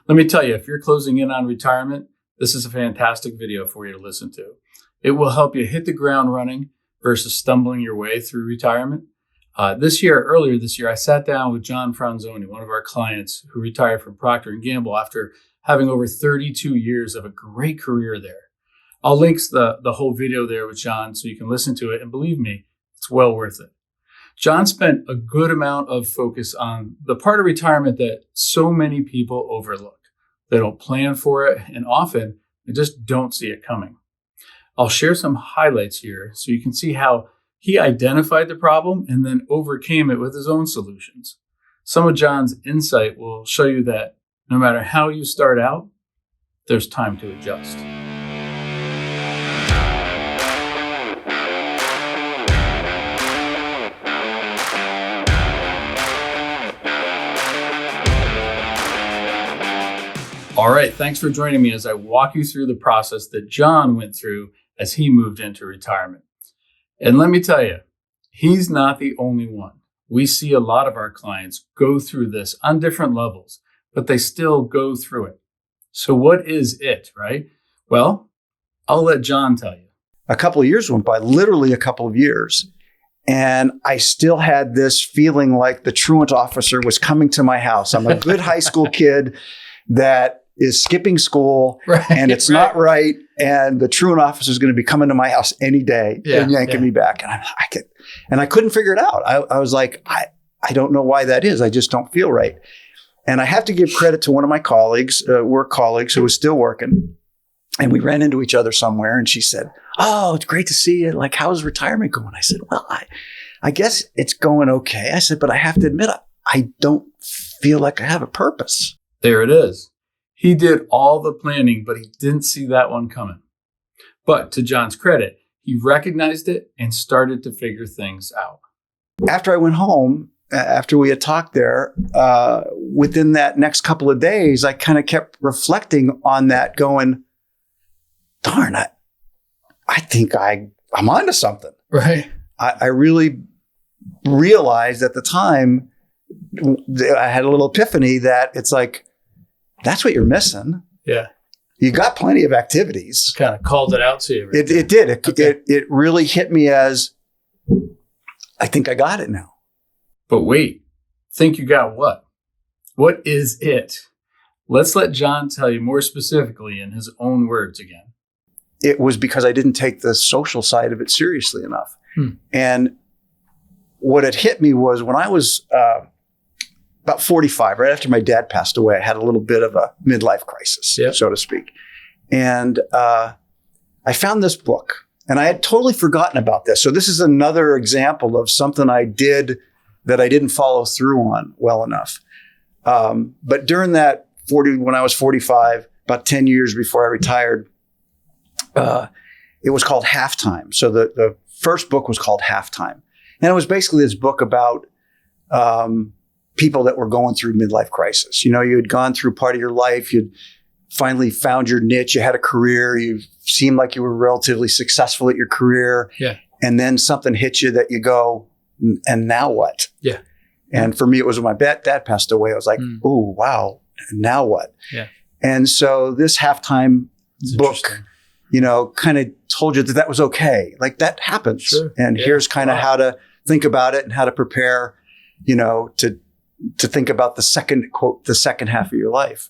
Let me tell you, if you're closing in on retirement, this is a fantastic video for you to listen to. It will help you hit the ground running versus stumbling your way through retirement. Earlier this year, I sat down with John Fronzoni, one of our clients who retired from Procter & Gamble after having over 32 years of a great career there. I'll link the whole video there with John so you can listen to it. And believe me, it's well worth it. John spent a good amount of focus on the part of retirement that so many people overlook. They don't plan for it, and often they just don't see it coming. I'll share some highlights here so you can see how he identified the problem and then overcame it with his own solutions. Some of John's insight will show you that no matter how you start out, there's time to adjust. All right, thanks for joining me as I walk you through the process that John went through as he moved into retirement. And let me tell you, he's not the only one. We see a lot of our clients go through this on different levels, but they still go through it. So what is it, right? Well, I'll let John tell you. A couple of years went by, literally a couple of years. And I still had this feeling like the truant officer was coming to my house. I'm a good high school kid that is skipping school, and it's not right. And the truant officer is going to be coming to my house any day and yanking me back. And I couldn't figure it out. I was like, I don't know why that is. I just don't feel right. And I have to give credit to one of my colleagues, work colleagues, who was still working. And we ran into each other somewhere, and she said, "Oh, it's great to see you. Like, how's retirement going?" I said, "Well, I guess it's going okay." I said, "But I have to admit, I don't feel like I have a purpose." There it is. He did all the planning, but he didn't see that one coming. But to John's credit, he recognized it and started to figure things out. After I went home, after we had talked there, within that next couple of days, I kind of kept reflecting on that, going, darn, I think I'm onto something. Right. I really realized at the time, I had a little epiphany that it's like, that's what you're missing. Yeah. You got plenty of activities. Kind of called it out to you. Right? It did. It really hit me as, I think I got it now. But wait, think you got what? What is it? Let's let John tell you more specifically in his own words again. It was because I didn't take the social side of it seriously enough. And what had hit me was when I was about 45, right after my dad passed away, I had a little bit of a midlife crisis, so to speak. And I found this book, and I had totally forgotten about this. So this is another example of something I did that I didn't follow through on well enough. But during that when I was 45, about 10 years before I retired, it was called Halftime. So the first book was called Halftime. And it was basically this book about people that were going through midlife crisis. You know, you had gone through part of your life. You'd finally found your niche. You had a career. You seemed like you were relatively successful at your career. Yeah. And then something hits you that you go, and now what? Yeah. And for me, it was when my dad passed away. I was like, oh, wow. Now what? Yeah. And so this Halftime book, you know, kind of told you that was okay. Like, that happens. Sure. And here's kind of how to think about it and how to prepare, you know, to think about the second half of your life.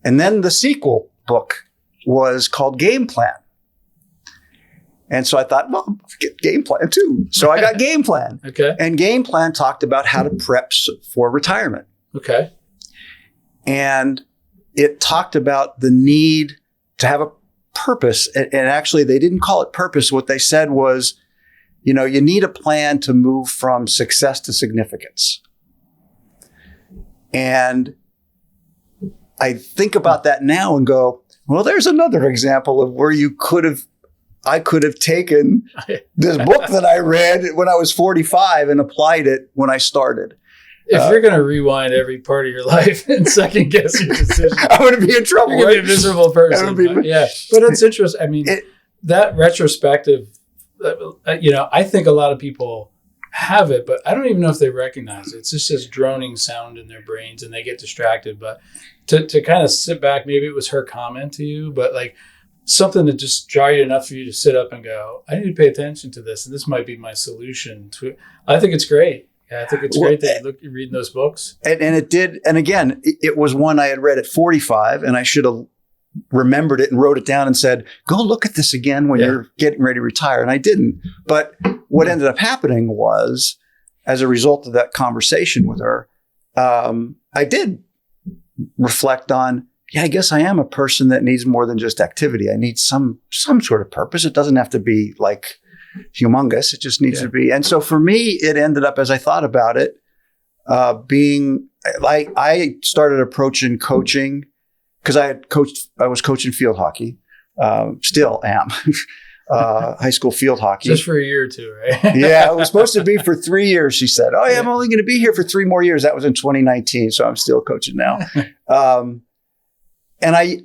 And then the sequel book was called Game Plan. And so I thought, well, I'll get Game Plan too. So I got Game Plan. Okay. And Game Plan talked about how to prep for retirement. Okay. And it talked about the need to have a purpose. And actually, they didn't call it purpose. What they said was, you know, you need a plan to move from success to significance. And I think about that now and go, well, there's another example of where I could have taken this book that I read when I was 45 and applied it when I started. If you're going to rewind every part of your life and second guess your decision, I'm going to be in trouble. You're going to be a miserable person. But it's interesting. I mean, that retrospective, you know, I think a lot of people have it, but I don't even know if they recognize it. It's just this droning sound in their brains and they get distracted. But to kind of sit back, maybe it was her comment to you, but like something to just jar you enough for you to sit up and go, I need to pay attention to this. And this might be my solution to, I think it's great. Yeah, I think it's great that you're reading those books. And it did. And again, it was one I had read at 45 and I should have remembered it and wrote it down and said, go look at this again when you're getting ready to retire. And I didn't. But what ended up happening was, as a result of that conversation with her, I did reflect on, I guess I am a person that needs more than just activity. I need some sort of purpose. It doesn't have to be like humongous. It just needs to be. And so for me, it ended up, as I thought about it, being like, I started approaching coaching because I was coaching field hockey, still am, high school field hockey. Just for a year or two, right? Yeah, it was supposed to be for 3 years. She said, oh yeah, I'm only going to be here for 3 more years. That was in 2019. So I'm still coaching now. And I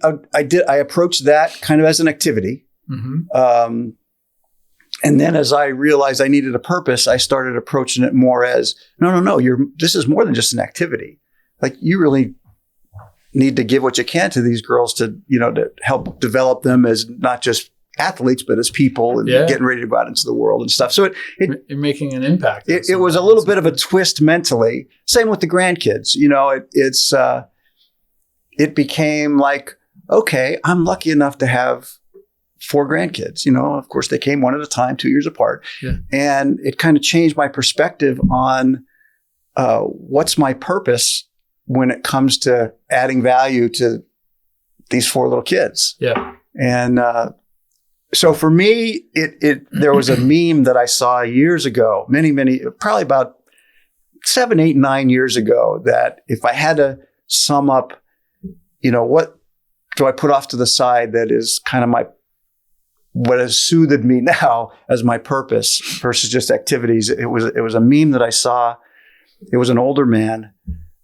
approached that kind of as an activity. Mm-hmm. And then as I realized I needed a purpose, I started approaching it more as, no, this is more than just an activity. Like you really need to give what you can to these girls to help develop them as not just athletes, but as people and getting ready to go out into the world and stuff. So you're making an impact. It was a little bit of a twist mentally. Same with the grandkids. It became like, okay, I'm lucky enough to have 4 grandkids. Of course, they came one at a time, 2 years apart. Yeah. And it kind of changed my perspective on what's my purpose when it comes to adding value to these 4 little kids. Yeah. And so for me, there was a meme that I saw years ago, probably about 7, 8, 9 years ago, that if I had to sum up, what do I put off to the side that is kind of what has soothed me now as my purpose versus just activities. It was a meme that I saw. It was an older man,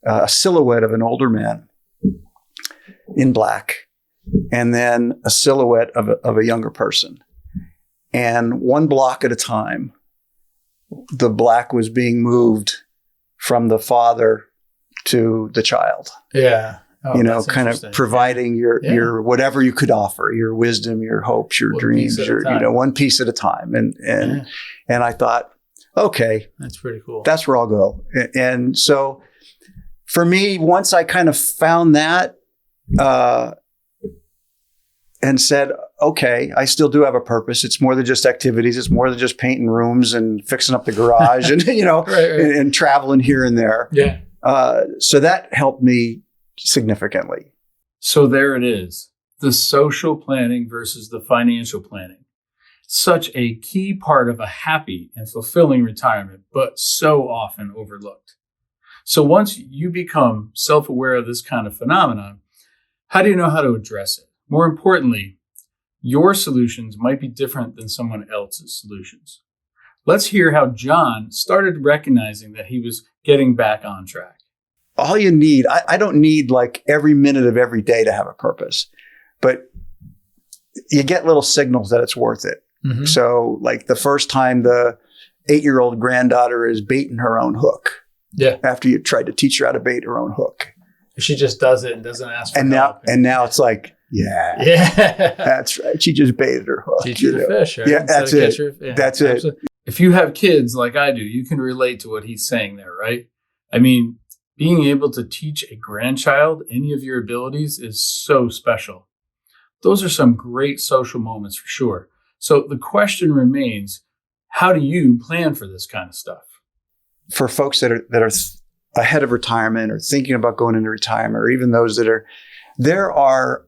a silhouette of an older man in black, and then a silhouette of a younger person. And one block at a time, the black was being moved from the father to the child. Yeah. Oh, kind of providing your whatever you could offer, your wisdom, your hopes, your dreams, one piece at a time. And I thought, okay, that's pretty cool. That's where I'll go. And so for me, once I kind of found that, and said, okay, I still do have a purpose. It's more than just activities. It's more than just painting rooms and fixing up the garage and, right. and traveling here and there. Yeah. So that helped me significantly. So there it is, the social planning versus the financial planning. Such a key part of a happy and fulfilling retirement, but so often overlooked. So once you become self-aware of this kind of phenomenon, how do you know how to address it? More importantly, your solutions might be different than someone else's solutions. Let's hear how John started recognizing that he was getting back on track. All you need, I don't need like every minute of every day to have a purpose, but you get little signals that it's worth it. Mm-hmm. So like the first time the 8-year-old granddaughter is baiting her own hook. Yeah. After you tried to teach her how to bait her own hook. She just does it and doesn't ask for help. And now it's like, yeah, that's right. She just baited her hook. Teach her to fish, right? Yeah, that's it. That's it. If you have kids like I do, you can relate to what he's saying there, right? I mean, being able to teach a grandchild any of your abilities is so special. Those are some great social moments for sure. So the question remains, how do you plan for this kind of stuff? For folks that are ahead of retirement or thinking about going into retirement, or even those that there are,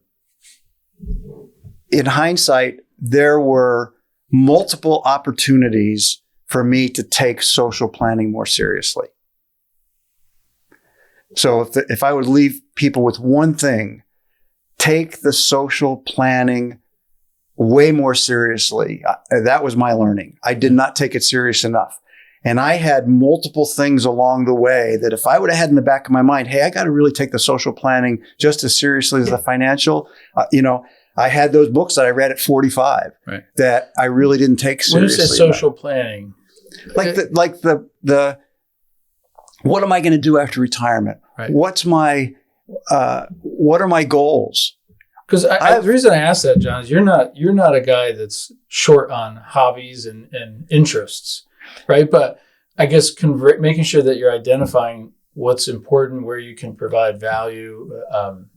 in hindsight, there were multiple opportunities for me to take social planning more seriously. So if I would leave people with one thing, take the social planning way more seriously. That was my learning. I did not take it serious enough. And I had multiple things along the way that if I would have had in the back of my mind, hey, I got to really take the social planning just as seriously as the financial, I had those books that I read at 45 that I really didn't take seriously. When you say social planning, What am I going to do after retirement? Right. What are my goals? Because the reason I ask that, John, is you're not a guy that's short on hobbies and interests, right? But I guess making sure that you're identifying what's important, where you can provide value. I'm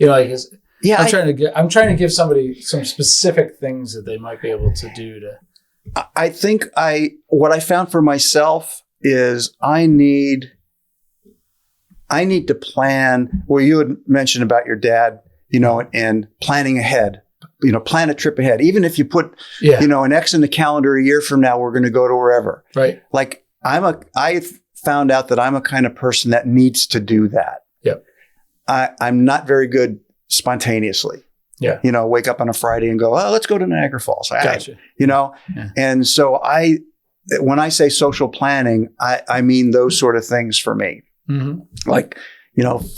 trying to give somebody some specific things that they might be able to do to. I think what I found for myself is I need to plan. Well, you had mentioned about your dad, and planning ahead, plan a trip ahead. Even if you put, an X in the calendar, a year from now, we're going to go to wherever. Right. Like I found out that I'm a kind of person that needs to do that. Yep. I'm not very good spontaneously. Yeah. Wake up on a Friday and go, oh, let's go to Niagara Falls. Gotcha. And so when I say social planning, I mean those sort of things for me. Mm-hmm. Like,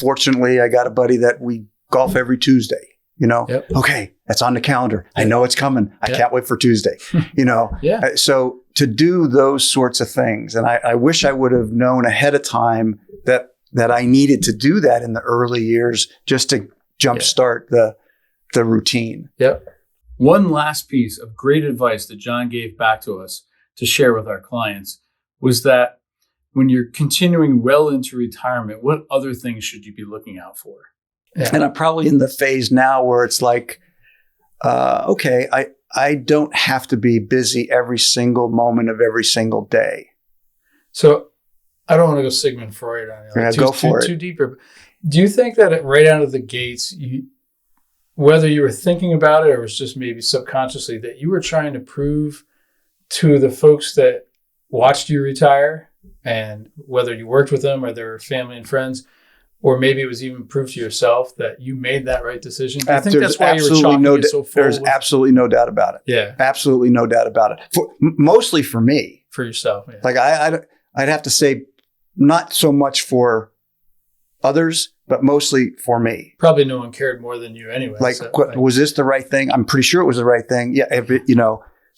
fortunately, I got a buddy that we golf every Tuesday. Yep. Okay, that's on the calendar. I know it's coming. I can't wait for Tuesday. Yeah. So to do those sorts of things, and I wish I would have known ahead of time that I needed to do that in the early years just to jumpstart the routine. Yep. One last piece of great advice that John gave back to us to share with our clients was that when you're continuing well into retirement, what other things should you be looking out for? Yeah. And I'm probably in the phase now where it's like, okay, I don't have to be busy every single moment of every single day. So I don't want to go Sigmund Freud on you. Go for it. Too deeper. Do you think that right out of the gates, whether you were thinking about it or it was just maybe subconsciously, that you were trying to prove to the folks that watched you retire, and whether you worked with them or their family and friends, or maybe it was even proof to yourself that you made that right decision? I think that's why you were chalking it so full. There's absolutely no doubt about it. Yeah. Absolutely no doubt about it. Mostly for me. For yourself. Yeah. Like I'd have to say not so much for others, but mostly for me. Probably no one cared more than you anyway. Was this the right thing? I'm pretty sure it was the right thing. Yeah.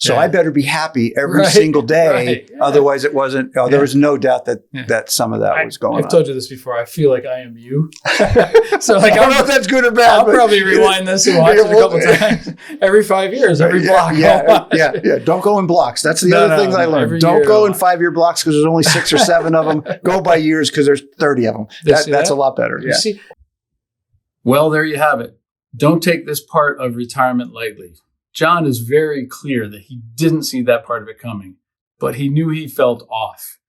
So I better be happy every right, single day. Right, yeah. Otherwise it wasn't, there was no doubt that some of that was going on. I've told you this before. I feel like I am you. So I don't know if that's good or bad. I'll probably rewind this and watch it a couple times. Every 5 years, every block. Yeah. Don't go in blocks. That's the other things I learned. Don't go in 5-year blocks because there's only 6 or 7 of them. Go by years because there's 30 of them. That's a lot better. Yeah. See? Well, there you have it. Don't take this part of retirement lightly. John is very clear that he didn't see that part of it coming, but he knew he felt off.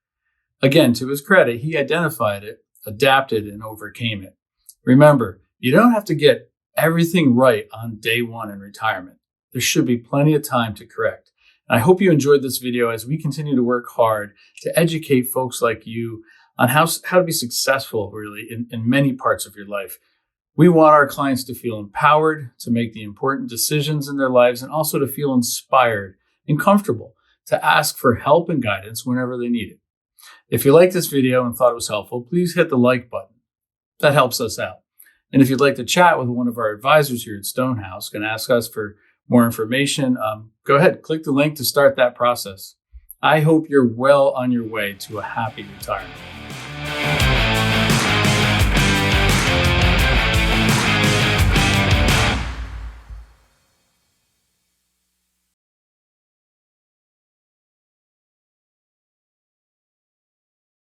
Again, to his credit, he identified it, adapted, and overcame it. Remember, you don't have to get everything right on day one in retirement. There should be plenty of time to correct. And I hope you enjoyed this video as we continue to work hard to educate folks like you on how to be successful, really, in many parts of your life. We want our clients to feel empowered to make the important decisions in their lives, and also to feel inspired and comfortable to ask for help and guidance whenever they need it. If you liked this video and thought it was helpful, please hit the like button. That helps us out. And if you'd like to chat with one of our advisors here at Stonehouse and ask us for more information, go ahead, click the link to start that process. I hope you're well on your way to a happy retirement.